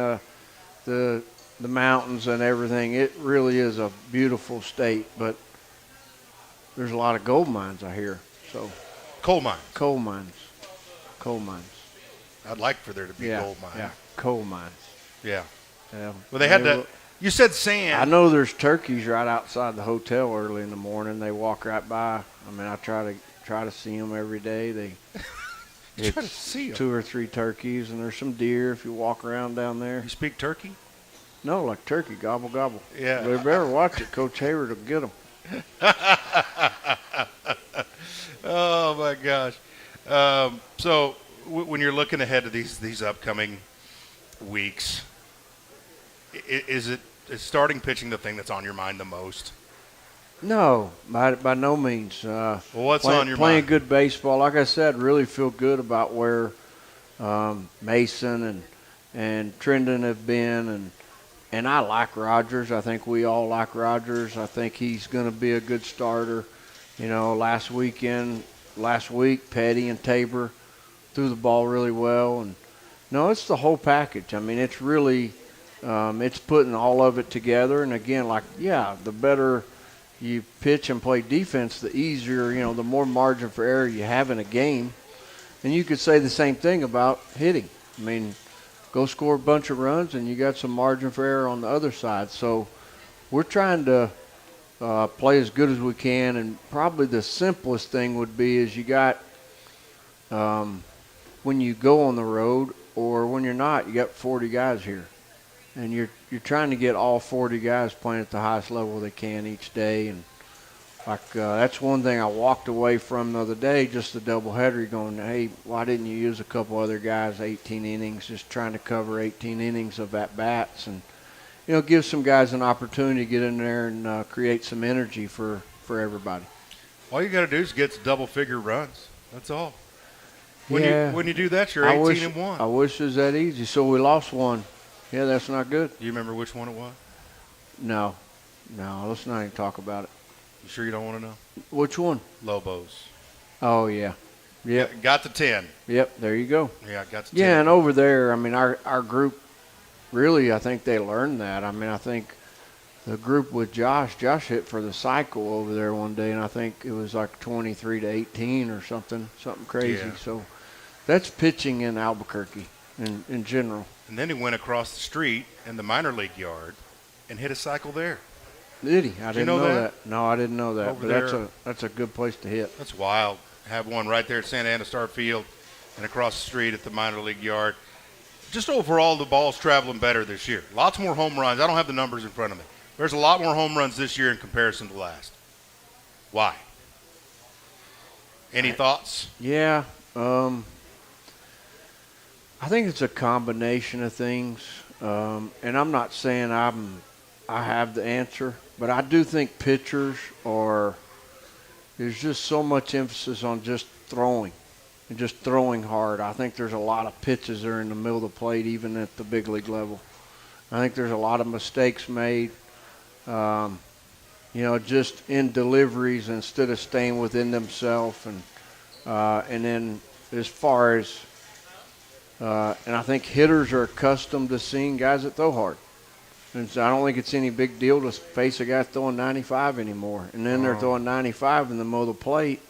the mountains and everything, it really is a beautiful state. But there's a lot of gold mines, I hear. So Coal mines. I'd like for there to be gold mines. Yeah, coal mines. Yeah. Well, they had to. You said sand. I know there's turkeys right outside the hotel early in the morning. They walk right by. I mean, I try to see them every day. You try to see them? 2 or 3 turkeys, and there's some deer if you walk around down there. You speak turkey? No, like turkey, gobble, gobble. Yeah. They better watch it. Coach Hayward will get them. Oh, my gosh. So when you're looking ahead to these upcoming weeks, is starting pitching the thing that's on your mind the most? No, by no means. Well, what's on your playing mind? Good baseball. Like I said, really feel good about where Mason and Trendon have been, and I like Rogers. I think we all like Rogers. I think he's going to be a good starter. Last week, Petty and Tabor threw the ball really well, and no, it's the whole package. I mean, it's really it's putting all of it together. And again, the better you pitch and play defense, the easier, the more margin for error you have in a game. And you could say the same thing about hitting. I mean, go score a bunch of runs and you got some margin for error on the other side. So we're trying to play as good as we can, and probably the simplest thing would be is you got when you go on the road or when you're not, you got 40 guys here, and you're trying to get all 40 guys playing at the highest level they can each day. And that's one thing I walked away from the other day, just the doubleheader, going, hey, why didn't you use a couple other guys 18 innings, just trying to cover 18 innings of at-bats and, give some guys an opportunity to get in there and create some energy for everybody. All you got to do is get to double-figure runs. That's all. When you do that, you're 18-1. I wish it was that easy. So we lost one. Yeah, that's not good. Do you remember which one it was? No, let's not even talk about it. You sure you don't want to know? Which one? Lobos. Oh, yeah. Yep. Got to 10. Yep, there you go. Yeah, got to 10. Yeah, and over there, I mean, our group, really, I think they learned that. I mean, I think the group with Josh hit for the cycle over there one day, and I think it was like 23-18 or something crazy. Yeah. So that's pitching in Albuquerque in general. And then he went across the street in the minor league yard and hit a cycle there. Did he? I didn't know that. No, I didn't know that. Over but there. that's a good place to hit. That's wild. Have one right there at Santa Ana Star Field and across the street at the minor league yard. Just overall, the ball's traveling better this year. Lots more home runs. I don't have the numbers in front of me. There's a lot more home runs this year in comparison to last. Why? Any thoughts? Yeah. I think it's a combination of things. And I'm not saying I have the answer, but I do think pitchers there's just so much emphasis on just throwing and just throwing hard. I think there's a lot of pitches that are in the middle of the plate, even at the big league level. I think there's a lot of mistakes made, just in deliveries instead of staying within themselves. And then as far as, and I think hitters are accustomed to seeing guys that throw hard. And so I don't think it's any big deal to face a guy throwing 95 anymore. And then they're throwing 95 in the middle of the plate,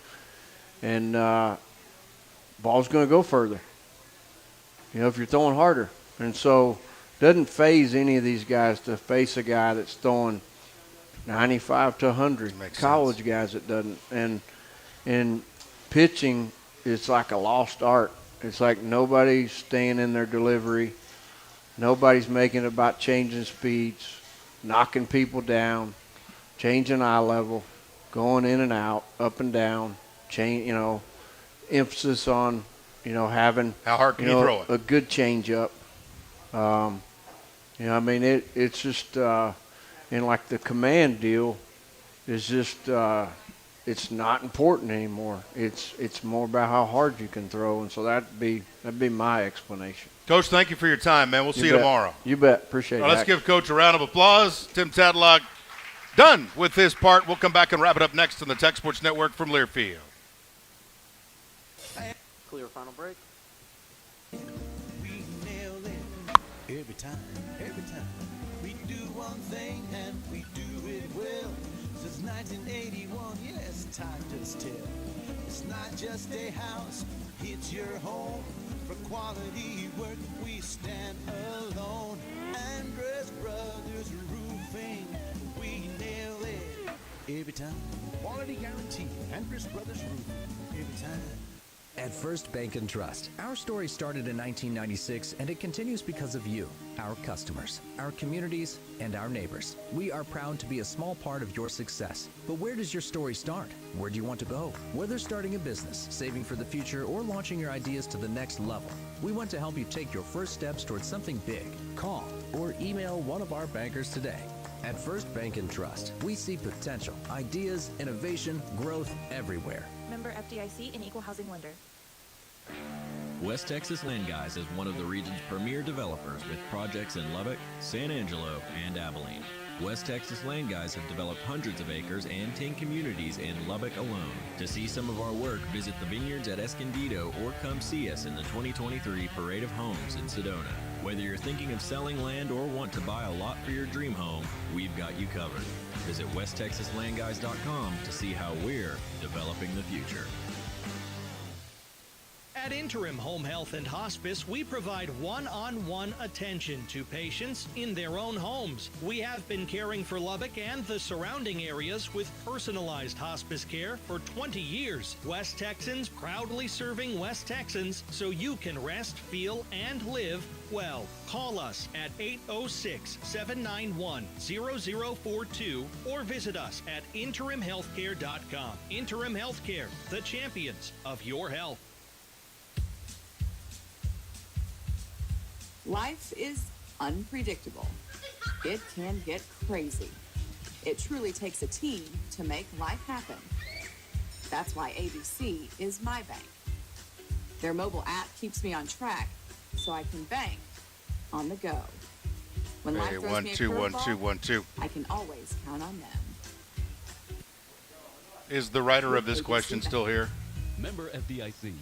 and ball's going to go further, if you're throwing harder. And so it doesn't phase any of these guys to face a guy that's throwing 95 to 100. College sense. Guys, it doesn't. And in pitching, it's like a lost art. It's like nobody's staying in their delivery. Nobody's making it about changing speeds, knocking people down, changing eye level, going in and out, up and down, emphasis on, having how hard can you throw it? A good change-up. It's just and like the command deal is just it's not important anymore. It's more about how hard you can throw, and so that'd be my explanation. Coach, thank you for your time, man. We'll see you tomorrow. You bet. Appreciate it. Let's give Coach a round of applause. Tim Tadlock done with his part. We'll come back and wrap it up next on the Tech Sports Network from Learfield. Clear final break. We nail it every time. We do one thing and we do it well. Since 1981, yes, time does tell. It's not just a house, it's your home. For quality work, we stand alone. Andres Brothers Roofing, we nail it every time. Quality guarantee. Andres Brothers Roofing. Every time. At First Bank and Trust, our story started in 1996 and it continues because of you, our customers, our communities, and our neighbors. We are proud to be a small part of your success. But where does your story start? Where do you want to go? Whether starting a business, saving for the future, or launching your ideas to the next level, we want to help you take your first steps towards something big. Call or email one of our bankers today. At First Bank and Trust, we see potential, ideas, innovation, growth everywhere. Member FDIC and Equal Housing Lender. West Texas Land Guys is one of the region's premier developers with projects in Lubbock, San Angelo, and Abilene. West Texas Land Guys have developed hundreds of acres and 10 communities in Lubbock alone. To see some of our work, visit the vineyards at Escondido or come see us in the 2023 Parade of Homes in Sedona. Whether you're thinking of selling land or want to buy a lot for your dream home, we've got you covered. Visit WestTexasLandGuys.com to see how we're developing the future. At Interim Home Health and Hospice, we provide one-on-one attention to patients in their own homes. We have been caring for Lubbock and the surrounding areas with personalized hospice care for 20 years. West Texans proudly serving West Texans so you can rest, feel, and live well. Call us at 806-791-0042 or visit us at interimhealthcare.com. Interim Healthcare, the champions of your health. Life is unpredictable. It can get crazy. It truly takes a team to make life happen. That's why ABC is my bank. Their mobile app keeps me on track so I can bank on the go. When life throws me a curveball, I can always count on them. Is the writer of this question still here? Member FDIC.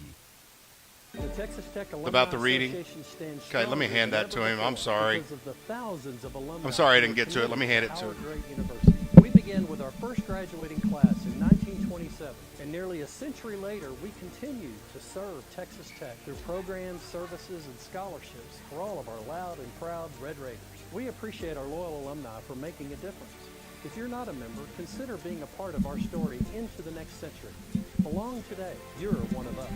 The Texas Tech Alumni About the reading? Association stands Okay, let me hand that to him. I'm sorry. because of the thousands of alumni I'm sorry I who didn't get to it. Let me hand it to our him. great university. We began with our first graduating class in 1927, and nearly a century later, we continue to serve Texas Tech through programs, services, and scholarships for all of our loud and proud Red Raiders. We appreciate our loyal alumni for making a difference. If you're not a member, consider being a part of our story into the next century. Belong today. You're one of us.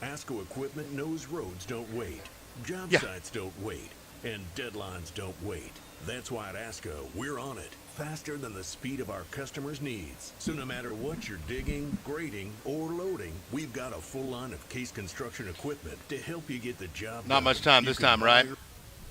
ASCO Equipment knows roads don't wait, job sites don't wait, and deadlines don't wait. That's why at ASCO, we're on it, faster than the speed of our customers' needs. So no matter what you're digging, grading, or loading, we've got a full line of Case Construction equipment to help you get the job Not done. much time You this can time, buy right?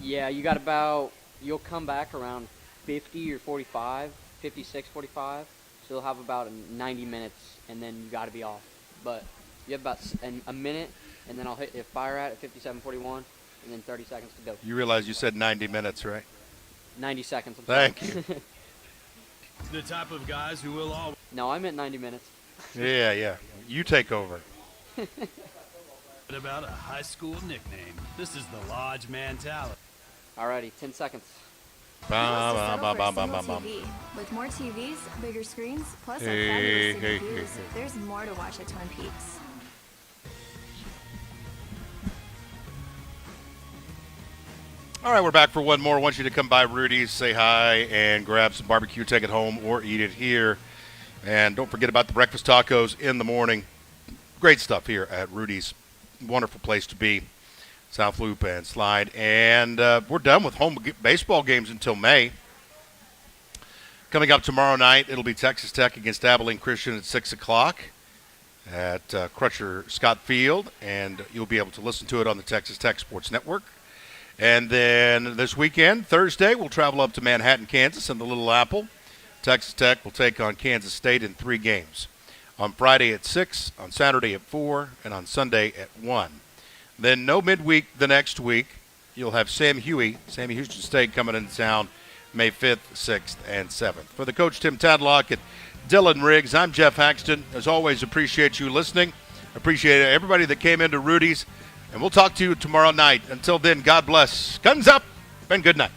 Yeah, you got about, you'll come back around 50 or 45, 56, 45. So you'll have about 90 minutes, and then you got to be off. But you have about a minute, and then I'll hit fire at 57:41, and then 30 seconds to go. You realize you said 90 minutes, right? 90 seconds. I'm Thank sorry. you. The type of guys who will always. No, I meant 90 minutes. Yeah. You take over. About a high school nickname. This is the Lodge mentality. Alrighty, 10 seconds. Bum, bum, bum, bum, bum, bum. TV. With more TVs, bigger screens, plus our Hey, fabulous hey, views, hey. there's more to watch at Twin Peaks. All right, we're back for one more. I want you to come by Rudy's, say hi, and grab some barbecue, take it home, or eat it here. And don't forget about the breakfast tacos in the morning. Great stuff here at Rudy's. Wonderful place to be. South Loop and Slide. And we're done with home baseball games until May. Coming up tomorrow night, it'll be Texas Tech against Abilene Christian at 6 o'clock at Crutcher Scott Field. And you'll be able to listen to it on the Texas Tech Sports Network. And then this weekend, Thursday, we'll travel up to Manhattan, Kansas in the Little Apple. Texas Tech will take on Kansas State in 3 games. On Friday at 6, on Saturday at 4, and on Sunday at 1. Then no midweek the next week. You'll have Sammy Houston State coming into town May 5th, 6th, and 7th. For the coach, Tim Tadlock, and Dylan Riggs, I'm Jeff Haxton. As always, appreciate you listening. Appreciate everybody that came into Rudy's. And we'll talk to you tomorrow night. Until then, God bless. Guns up and good night.